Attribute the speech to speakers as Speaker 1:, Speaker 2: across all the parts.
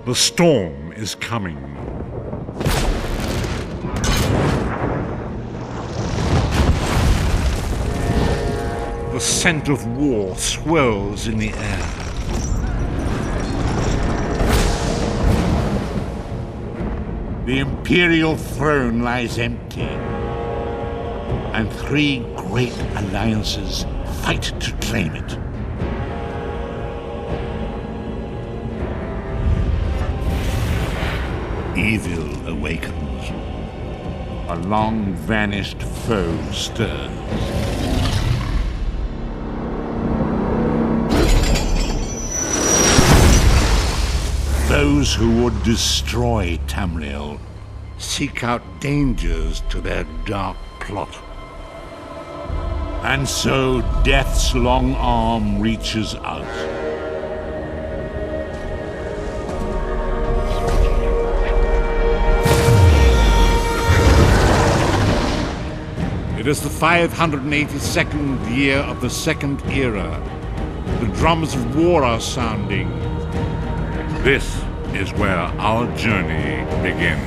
Speaker 1: The storm is coming. The scent of war swirls in the air.
Speaker 2: The Imperial throne lies empty, and 3 great alliances fight to claim it. Evil awakens. A long-vanished foe stirs. Those who would destroy Tamriel seek out dangers to their dark plot. And so Death's long arm reaches out. It is the 582nd year of the Second Era. The drums of war are sounding.
Speaker 1: This is where our journey begins.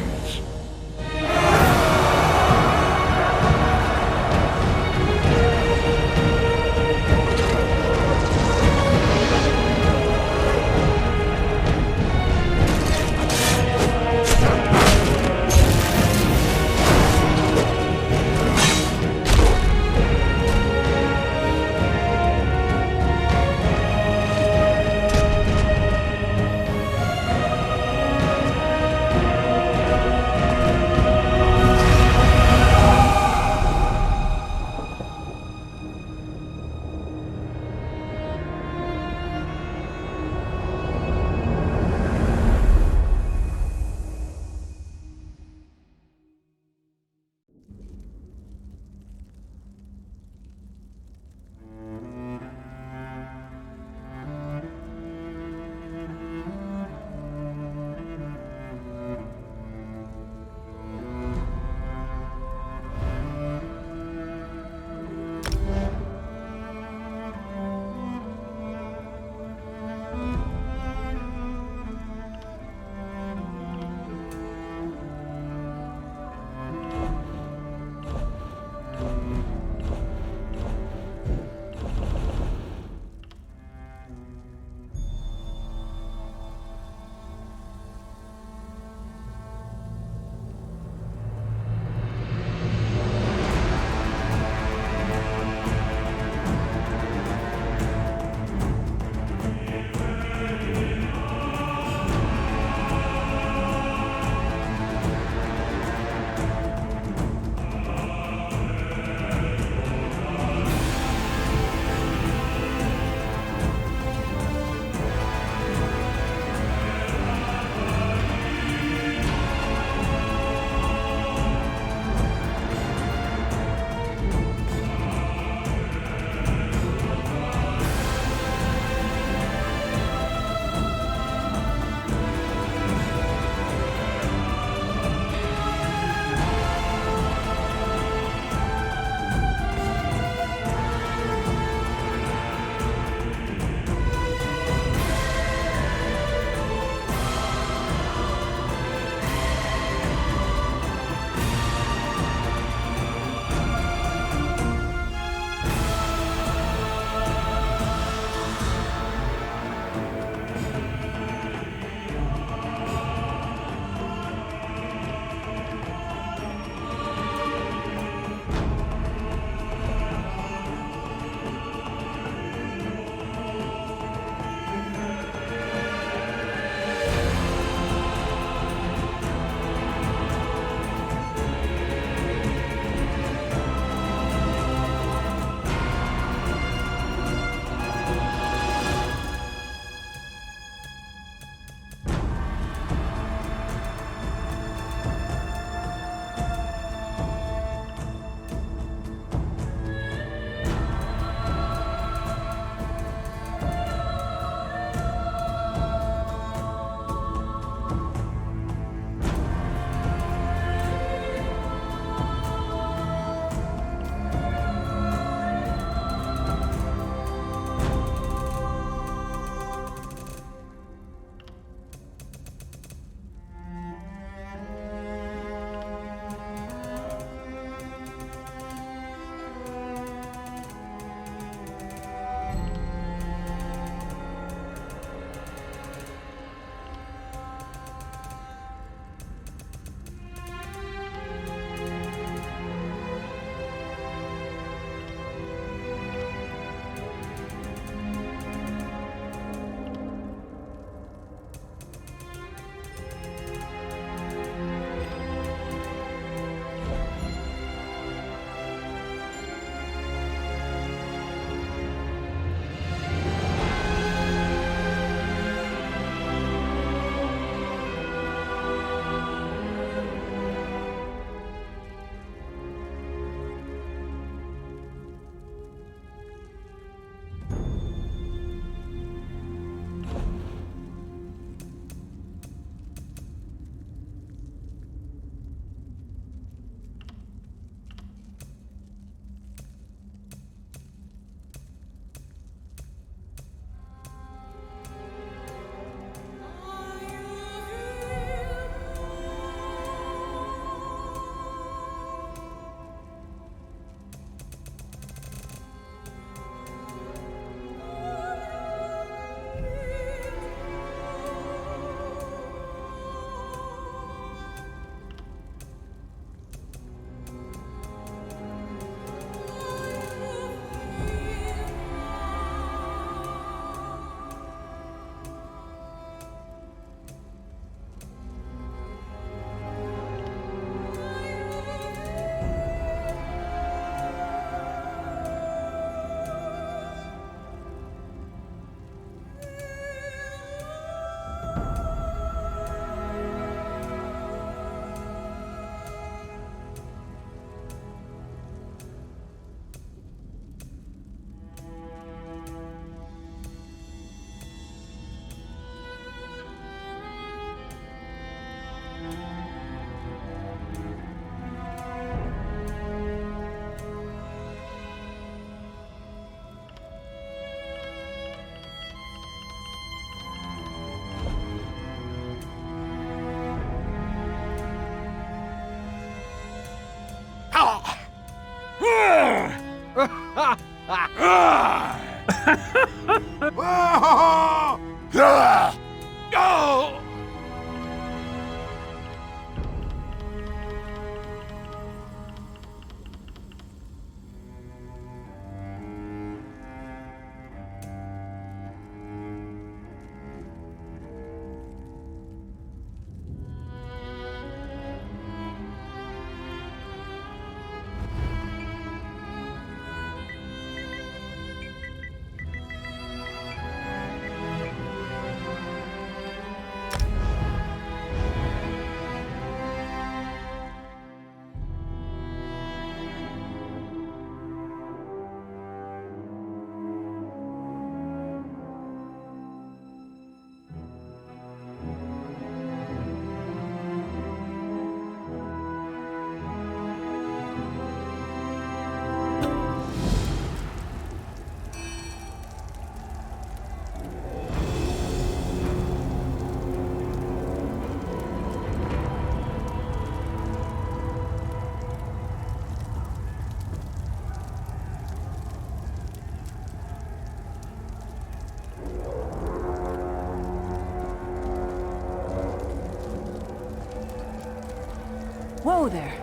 Speaker 3: Whoa there!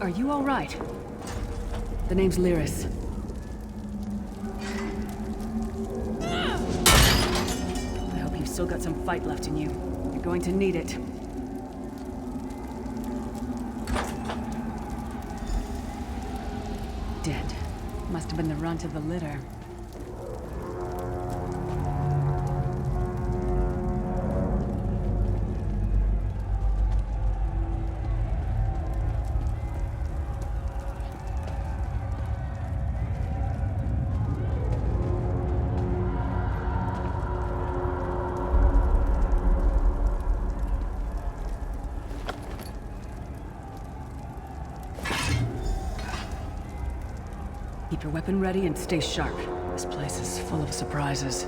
Speaker 3: Are you alright? The name's Lyris. I hope you've still got some fight left in you. You're going to need it. Dead. Must have been the runt of the litter. Keep your weapon ready and stay sharp. This place is full of surprises.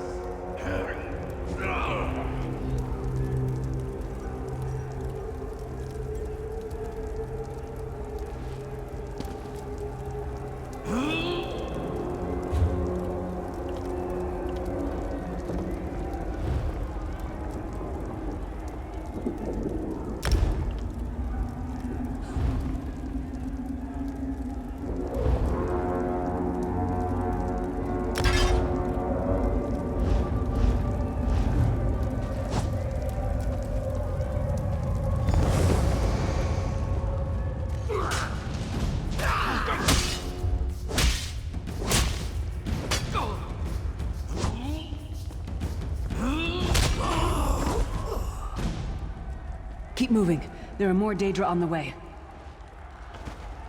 Speaker 3: Keep moving. There are more Daedra on the way.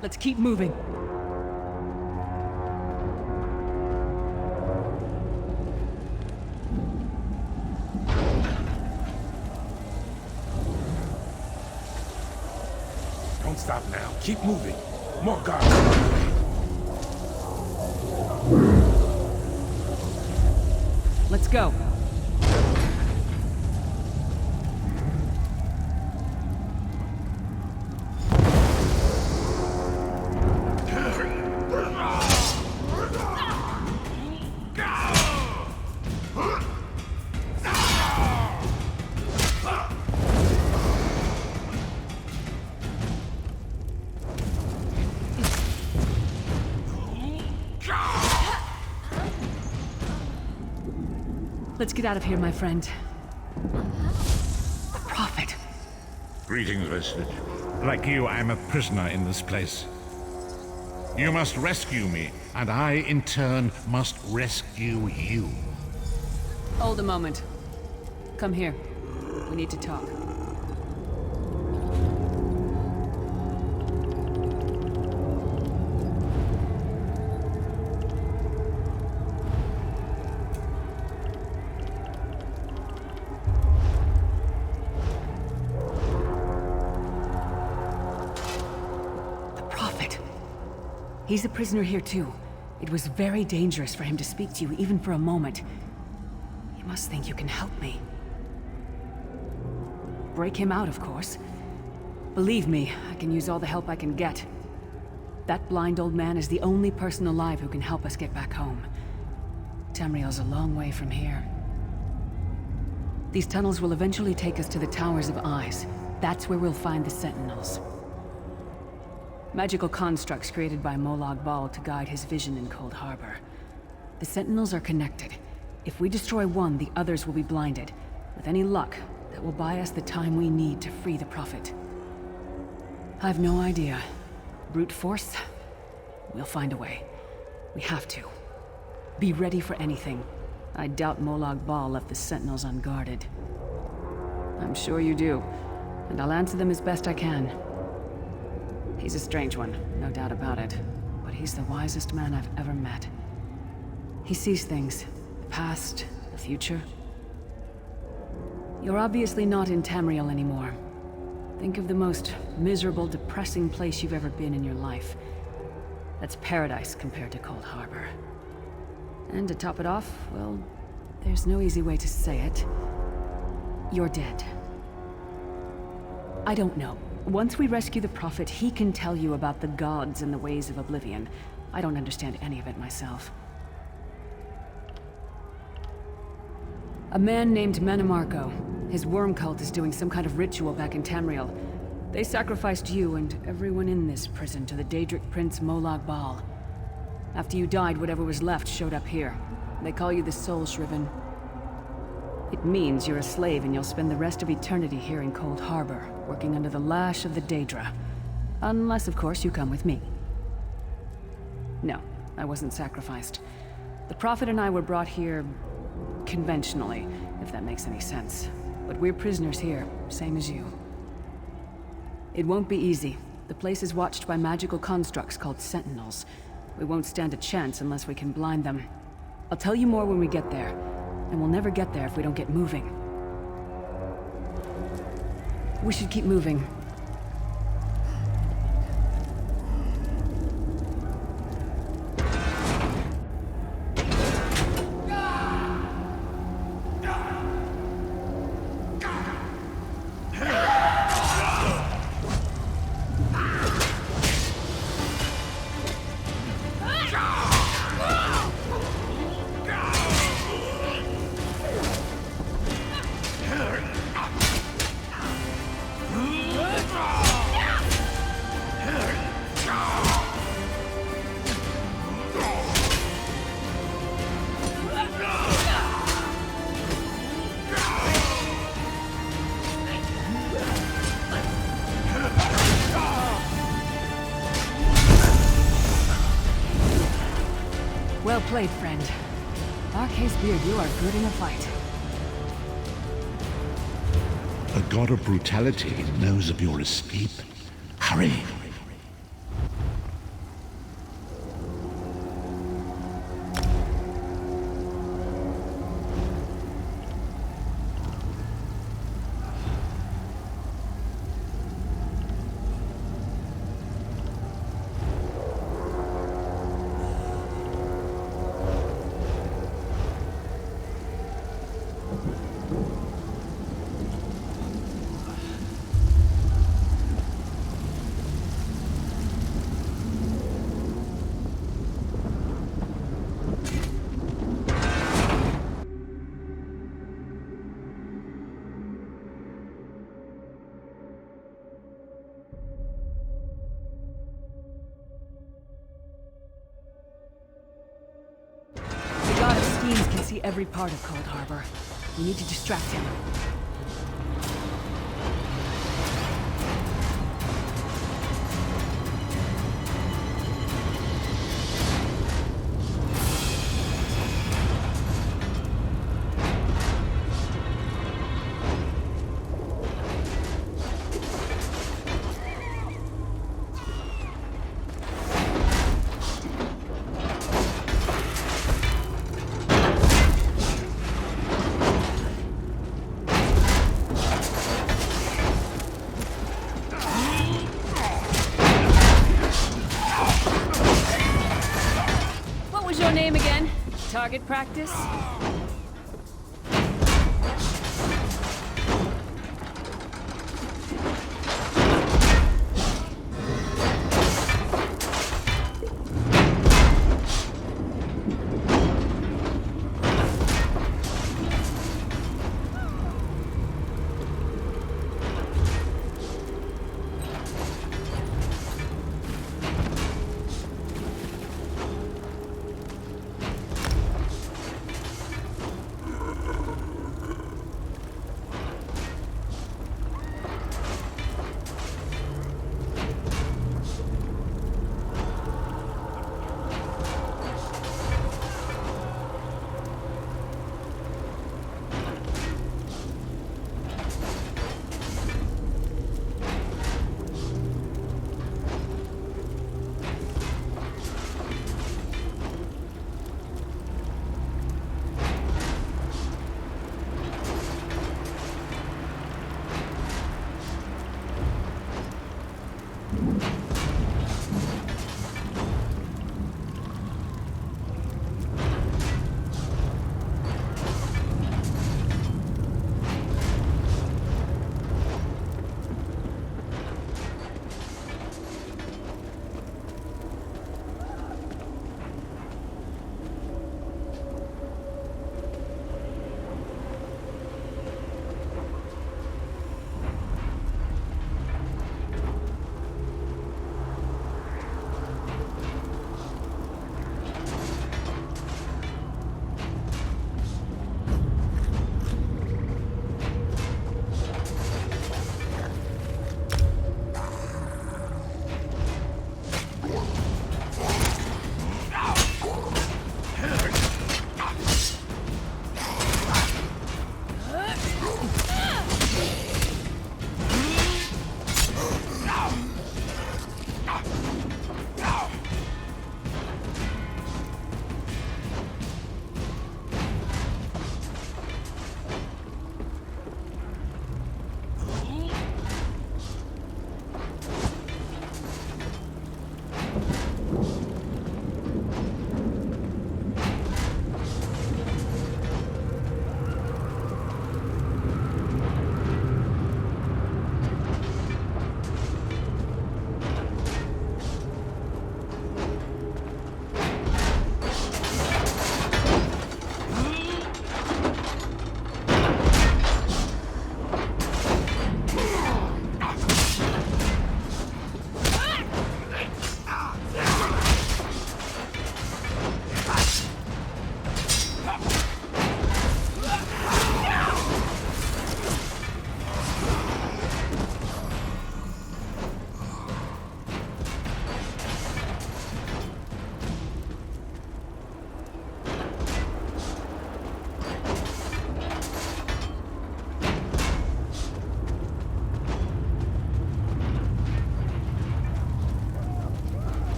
Speaker 3: Let's keep moving.
Speaker 4: Don't stop now. Keep moving. More guards.
Speaker 3: Let's go. Let's get out of here, my friend. The Prophet.
Speaker 2: Greetings, Vestige. Like you, I'm a prisoner in this place. You must rescue me, and I, in turn, must rescue you.
Speaker 3: Hold a moment. Come here. We need to talk. He's a prisoner here too. It was very dangerous for him to speak to you even for a moment. You must think you can help me. Break him out, of course. Believe me, I can use all the help I can get. That blind old man is the only person alive who can help us get back home. Tamriel's a long way from here. These tunnels will eventually take us to the Towers of Eyes. That's where we'll find the Sentinels. Magical constructs created by Molag Bal to guide his vision in Coldharbour. The Sentinels are connected. If we destroy one, the others will be blinded. With any luck, that will buy us the time we need to free the Prophet. I've no idea. Brute force? We'll find a way. We have to. Be ready for anything. I doubt Molag Bal left the Sentinels unguarded. I'm sure you do, and I'll answer them as best I can. He's a strange one, no doubt about it. But he's the wisest man I've ever met. He sees things. The past, the future. You're obviously not in Tamriel anymore. Think of the most miserable, depressing place you've ever been in your life. That's paradise compared to Coldharbour. And to top it off, well, there's no easy way to say it. You're dead. I don't know. Once we rescue the Prophet, he can tell you about the gods and the ways of oblivion. I don't understand any of it myself. A man named Mannimarco. His worm cult is doing some kind of ritual back in Tamriel. They sacrificed you and everyone in this prison to the Daedric Prince Molag Bal. After you died, whatever was left showed up here. They call you the Soul Shriven. It means you're a slave and you'll spend the rest of eternity here in Coldharbour, working under the lash of the Daedra. Unless, of course, you come with me. No, I wasn't sacrificed. The Prophet and I were brought here conventionally, if that makes any sense. But we're prisoners here, same as you. It won't be easy. The place is watched by magical constructs called Sentinels. We won't stand a chance unless we can blind them. I'll tell you more when we get there. And we'll never get there if we don't get moving. We should keep moving. Well played, friend. Arcase Beard, you are good in a fight.
Speaker 2: The god of brutality knows of your escape. Hurry!
Speaker 3: See every part of Coldharbour. We need to distract him. Target practice?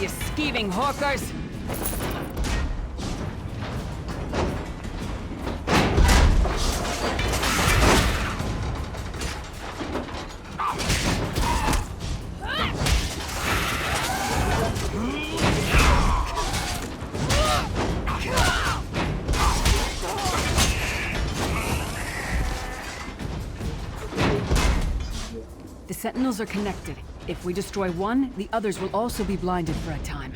Speaker 3: you skeeving hawkers! The Sentinels are connected. If we destroy one, the others will also be blinded for a time.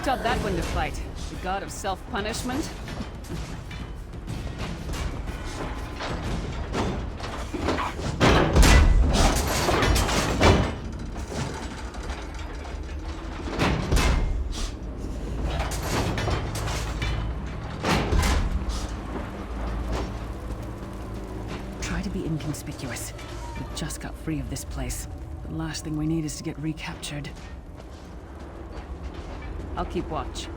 Speaker 3: Taught that one to fight. The god of self-punishment? Try to be inconspicuous. We just got free of this place. The last thing we need is to get recaptured. I'll keep watch.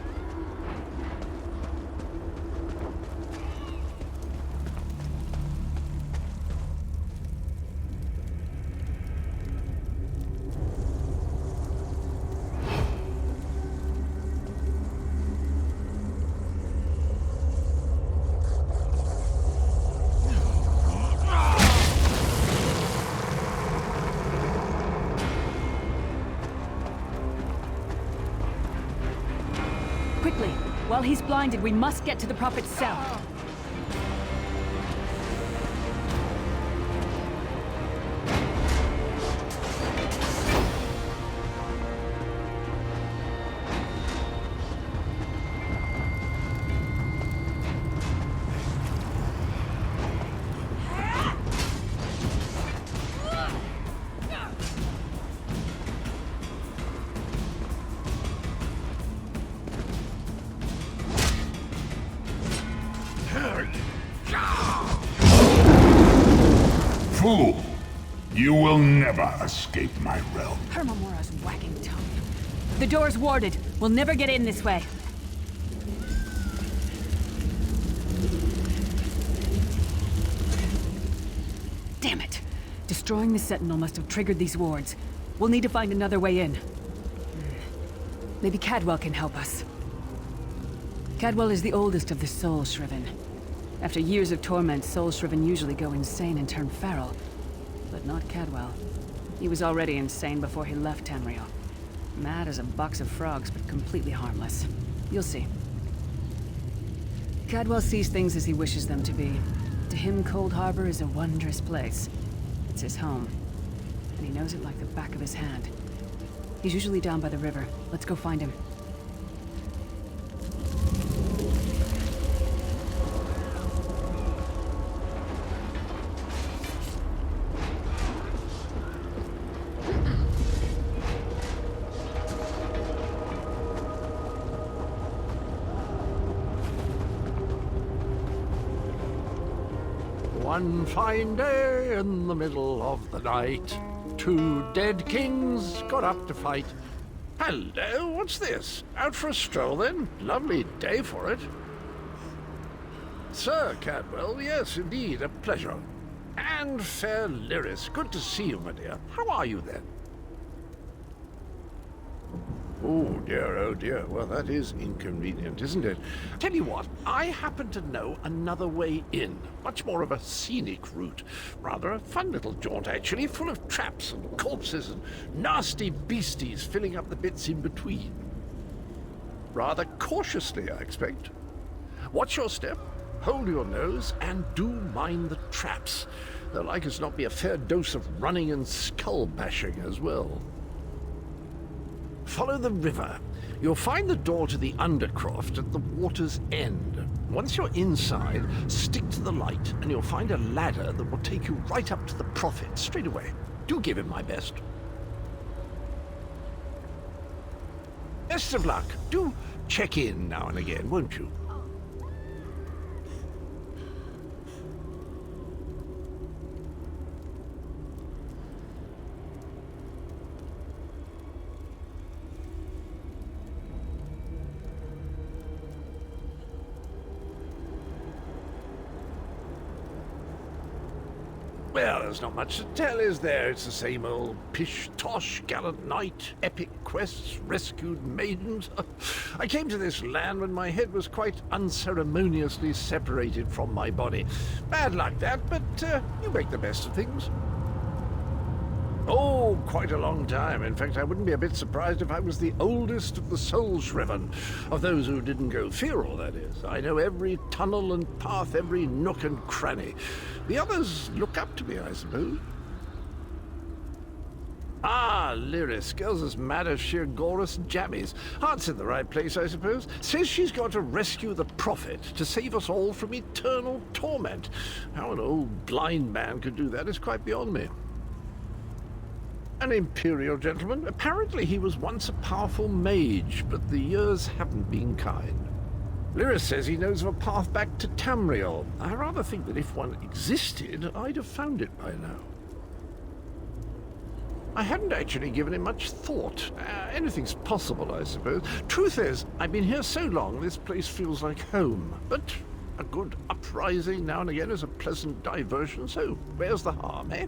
Speaker 3: Quickly! While he's blinded, we must get to the Prophet's cell.
Speaker 5: fool! You will never escape my realm.
Speaker 3: Hermamora's whacking tongue. The door's warded. We'll never get in this way. Damn it! Destroying the Sentinel must have triggered these wards. We'll need to find another way in. Maybe Cadwell can help us. Cadwell is the oldest of the Soul Shriven. After years of torment, Soul Shriven usually go insane and turn feral. But not Cadwell. He was already insane before he left Tamriel. Mad as a box of frogs, but completely harmless. You'll see. Cadwell sees things as he wishes them to be. To him, Coldharbour is a wondrous place. It's his home. And he knows it like the back of his hand. He's usually down by the river. Let's go find him.
Speaker 6: One fine day in the middle of the night, two dead kings got up to fight. Hello, what's this? Out for a stroll then? Lovely day for it. Sir Cadwell, yes, indeed, a pleasure. And fair Lyris, good to see you, my dear. How are you then? Oh dear, well that is inconvenient, isn't it? Tell you what, I happen to know another way in. Much more of a scenic route. Rather a fun little jaunt actually, full of traps and corpses and nasty beasties filling up the bits in between. Rather cautiously, I expect. Watch your step, hold your nose, and do mind the traps. There'll like as not be a fair dose of running and skull bashing as well. Follow the river. You'll find the door to the Undercroft at the water's end. Once you're inside, stick to the light, and you'll find a ladder that will take you right up to the Prophet straight away. Do give him my best. Best of luck. Do check in now and again, won't you? Well, there's not much to tell, is there? It's the same old pish-tosh, gallant knight, epic quests, rescued maidens. I came to this land when my head was quite unceremoniously separated from my body. Bad luck that, but you make the best of things. Oh, quite a long time. In fact, I wouldn't be a bit surprised if I was the oldest of the Soul Shriven, of those who didn't go feral, that is. I know every tunnel and path, every nook and cranny. The others look up to me, I suppose. Ah, Lyris, girl's as mad as sheer Gorus jammies. Heart's in the right place, I suppose. Says she's got to rescue the Prophet to save us all from eternal torment. How an old blind man could do that is quite beyond me. An imperial gentleman. Apparently he was once a powerful mage, but the years haven't been kind. Lyris says he knows of a path back to Tamriel. I rather think that if one existed, I'd have found it by now. I hadn't actually given it much thought. Anything's possible, I suppose. Truth is, I've been here so long, this place feels like home. But a good uprising now and again is a pleasant diversion, so where's the harm, eh?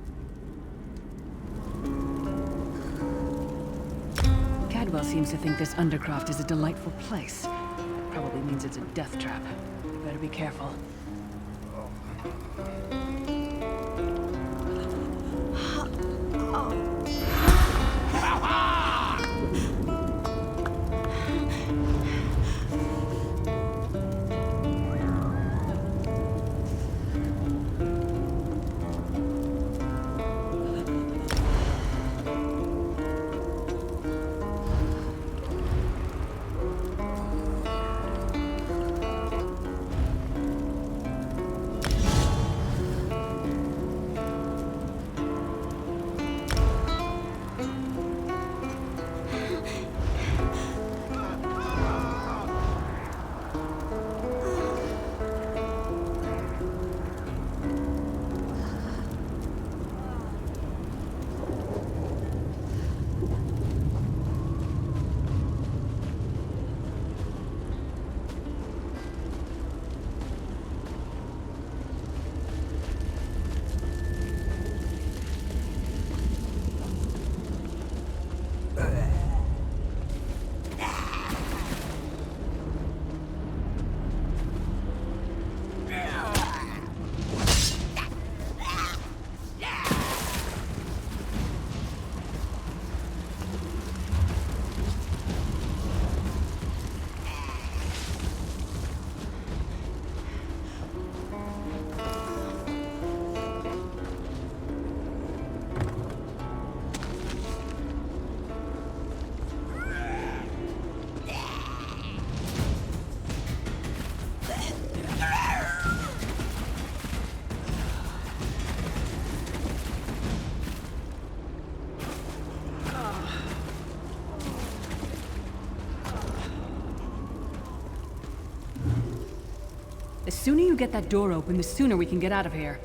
Speaker 3: Cadwell seems to think this Undercroft is a delightful place. That probably means it's a death trap. You better be careful. The sooner you get that door open, the sooner we can get out of here.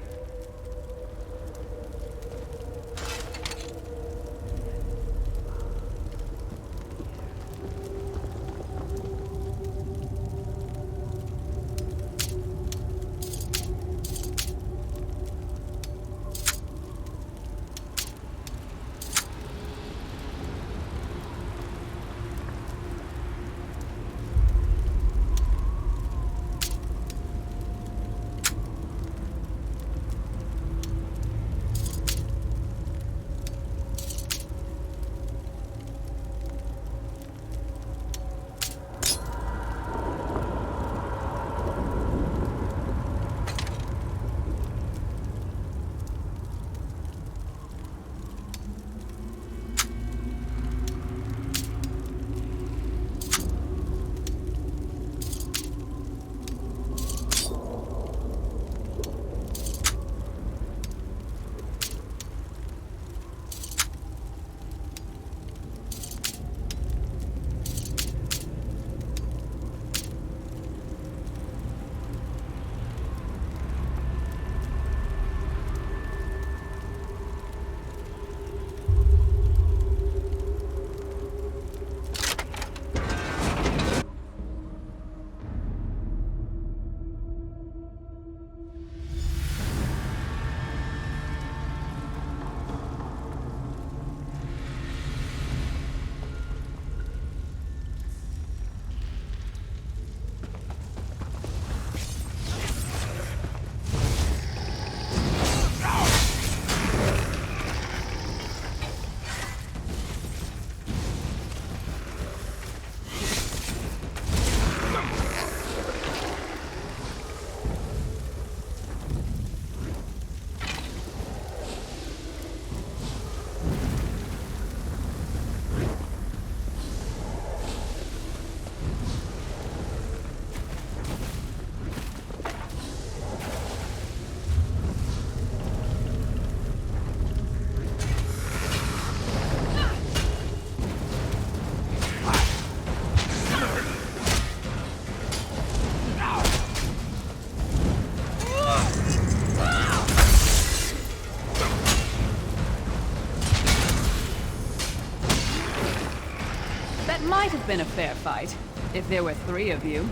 Speaker 3: Might have been a fair fight, if there were 3 of you.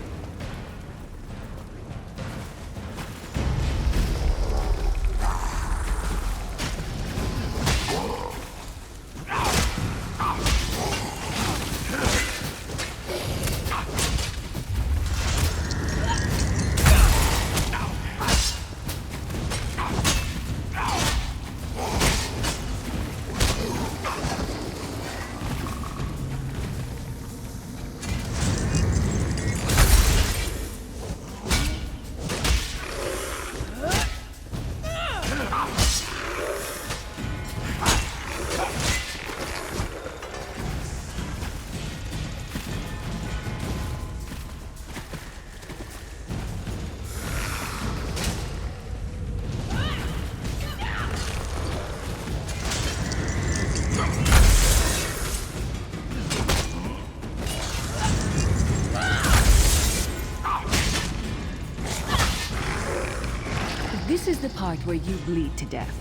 Speaker 3: This is the part where you bleed to death.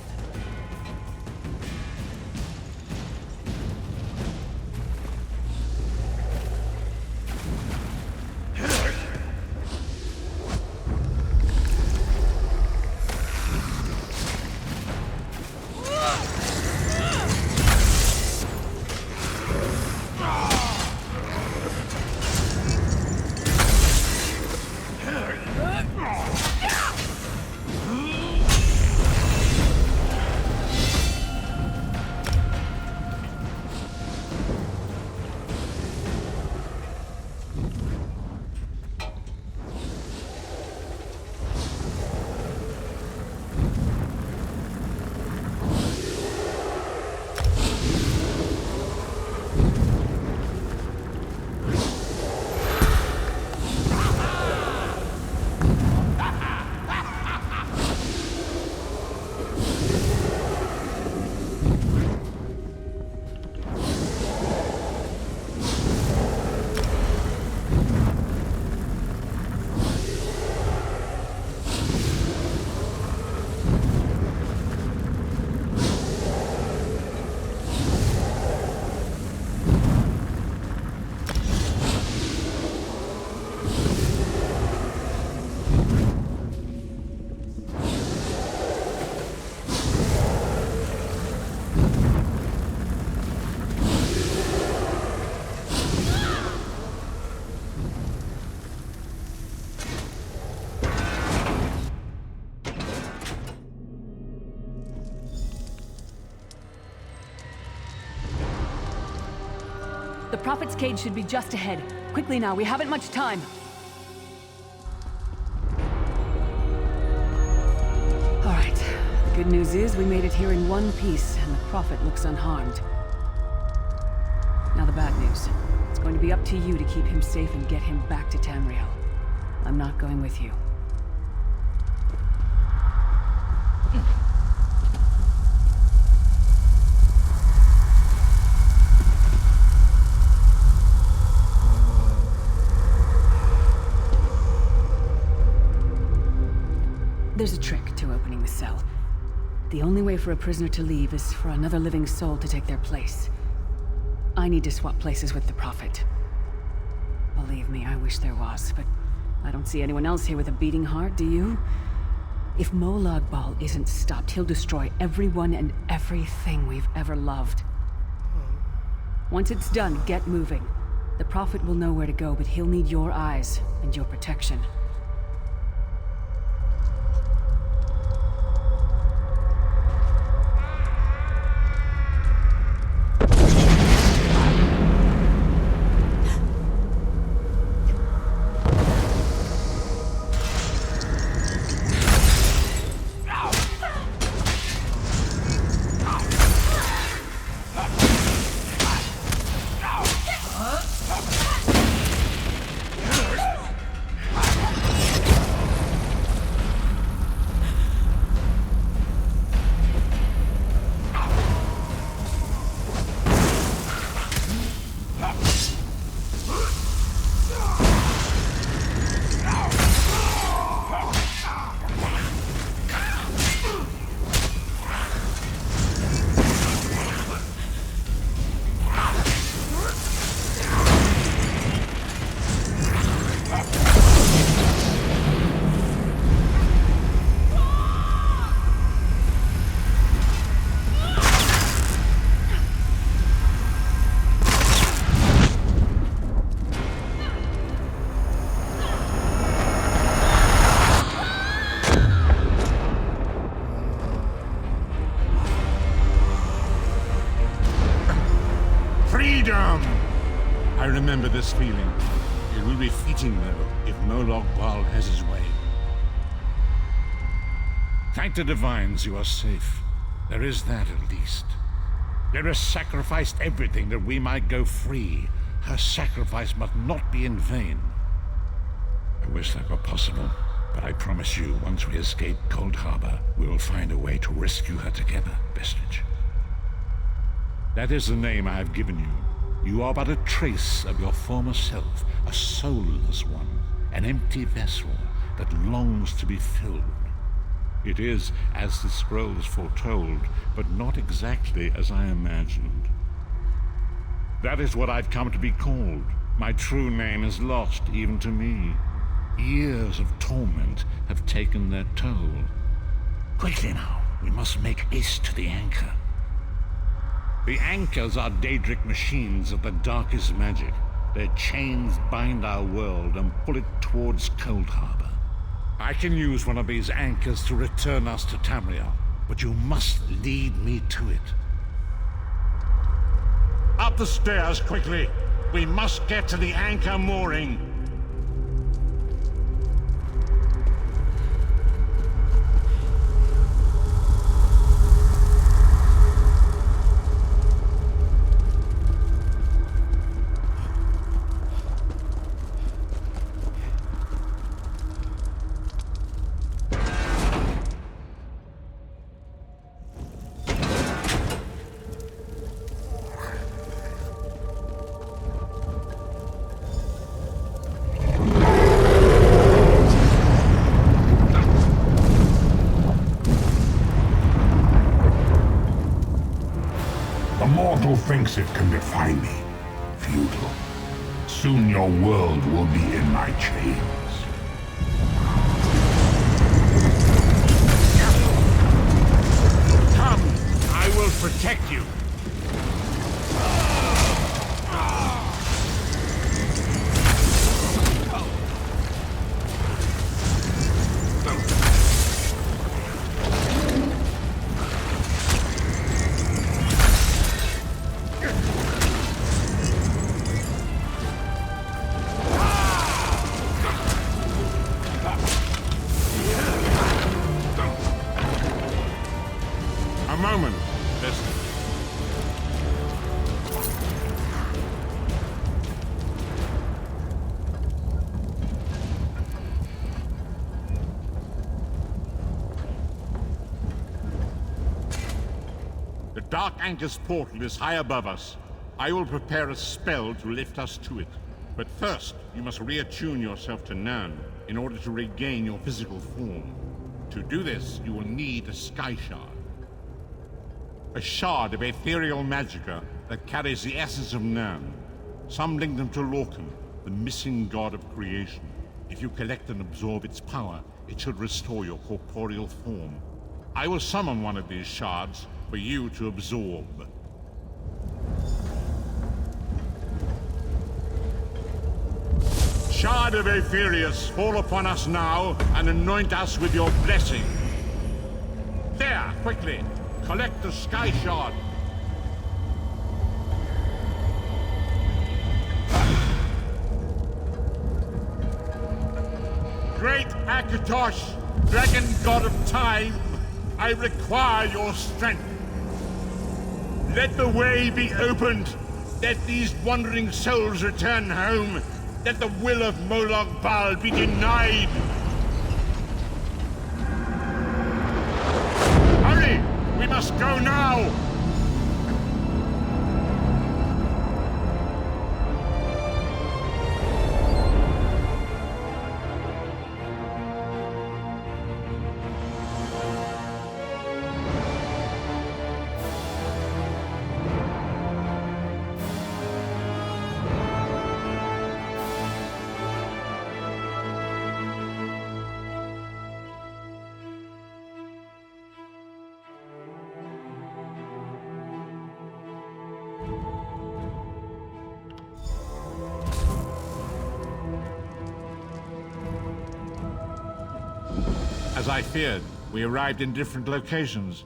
Speaker 3: The Prophet's cage should be just ahead. Quickly now, we haven't much time. All right. The good news is we made it here in one piece, and the Prophet looks unharmed. Now the bad news. It's going to be up to you to keep him safe and get him back to Tamriel. I'm not going with you. There's a trick to opening the cell. The only way for a prisoner to leave is for another living soul to take their place. I need to swap places with the Prophet. Believe me, I wish there was, but I don't see anyone else here with a beating heart, do you? If Molag Bal isn't stopped, he'll destroy everyone and everything we've ever loved. Once it's done, get moving. The Prophet will know where to go, but he'll need your eyes and your protection.
Speaker 2: I remember this feeling. It will be fleeting, though, if Molag Bal has his way. Thank the Divines you are safe. There is that, at least. Lyra sacrificed everything that we might go free. Her sacrifice must not be in vain. I wish that were possible, but I promise you, once we escape Coldharbour, we will find a way to rescue her together, Vestige. That is the name I have given you. You are but a trace of your former self, a soulless one, an empty vessel that longs to be filled. It is as the scrolls foretold, but not exactly as I imagined. That is what I've come to be called. My true name is lost even to me. Years of torment have taken their toll. Quickly now, we must make haste to the anchor. The anchors are Daedric machines of the darkest magic. Their chains bind our world and pull it towards Coldharbour. I can use one of these anchors to return us to Tamriel, but you must lead me to it. Up the stairs, quickly! We must get to the anchor mooring!
Speaker 5: Thinks it can defy me. Futile. Soon your world will be in my chains.
Speaker 2: Come! I will protect you! moment, Bethesda. The Dark Anchor's portal is high above us. I will prepare a spell to lift us to it. But first, you must reattune yourself to Nern in order to regain your physical form. To do this, you will need a Sky Shard. A shard of ethereal magicka that carries the essence of Nern. Some link them to Lorcan, the missing god of creation. If you collect and absorb its power, it should restore your corporeal form. I will summon one of these shards for you to absorb. Shard of Aetherius, fall upon us now and anoint us with your blessing. There, quickly, collect the Sky Shard. Great Akatosh, dragon god of time, I require your strength. Let the way be opened. Let these wandering souls return home. Let the will of Molag Bal be denied! Hurry! We must go now! As I feared, we arrived in different locations.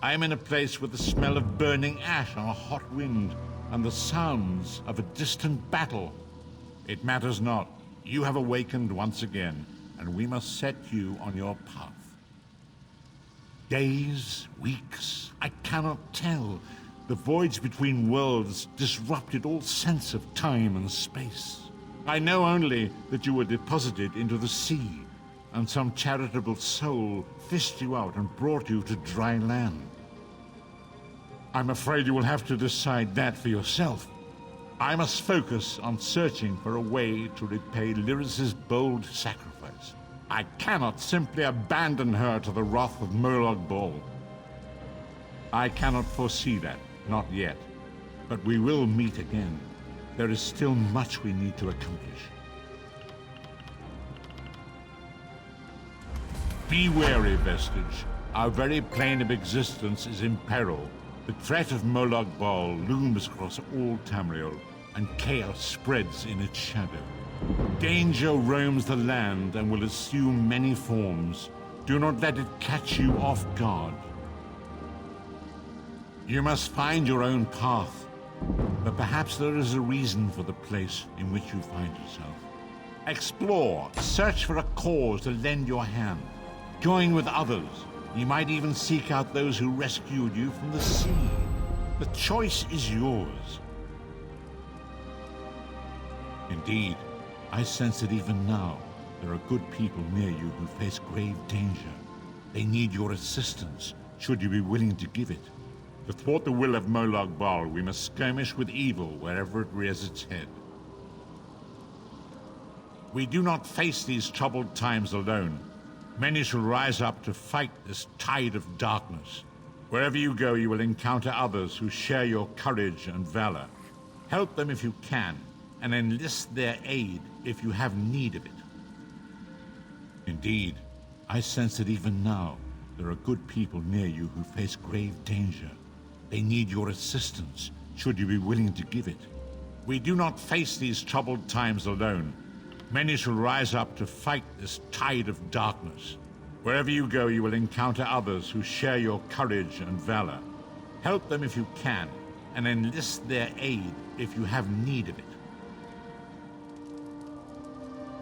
Speaker 2: I am in a place with the smell of burning ash on a hot wind, and the sounds of a distant battle. It matters not. You have awakened once again, and we must set you on your path. Days, weeks, I cannot tell. The voids between worlds disrupted all sense of time and space. I know only that you were deposited into the sea, and some charitable soul fished you out and brought you to dry land. I'm afraid you will have to decide that for yourself. I must focus on searching for a way to repay Lyris's bold sacrifice. I cannot simply abandon her to the wrath of Molag Bal. I cannot foresee that, not yet. But we will meet again. There is still much we need to accomplish. Be wary, Vestige. Our very plane of existence is in peril. The threat of Molag Bal looms across all Tamriel, and chaos spreads in its shadow. Danger roams the land and will assume many forms. Do not let it catch you off guard. You must find your own path, but perhaps there is a reason for the place in which you find yourself. Explore, search for a cause to lend your hand. Join with others. You might even seek out those who rescued you from the sea. The choice is yours. Indeed, I sense that even now, there are good people near you who face grave danger. They need your assistance, should you be willing to give it. To thwart the will of Molag Bal, we must skirmish with evil wherever it rears its head. We do not face these troubled times alone. Many shall rise up to fight this tide of darkness. Wherever you go, you will encounter others who share your courage and valor. Help them if you can, and enlist their aid if you have need of it. Indeed, I sense that even now, there are good people near you who face grave danger. They need your assistance, should you be willing to give it. We do not face these troubled times alone. Many shall rise up to fight this tide of darkness. Wherever you go, you will encounter others who share your courage and valor. Help them if you can, and enlist their aid if you have need of it.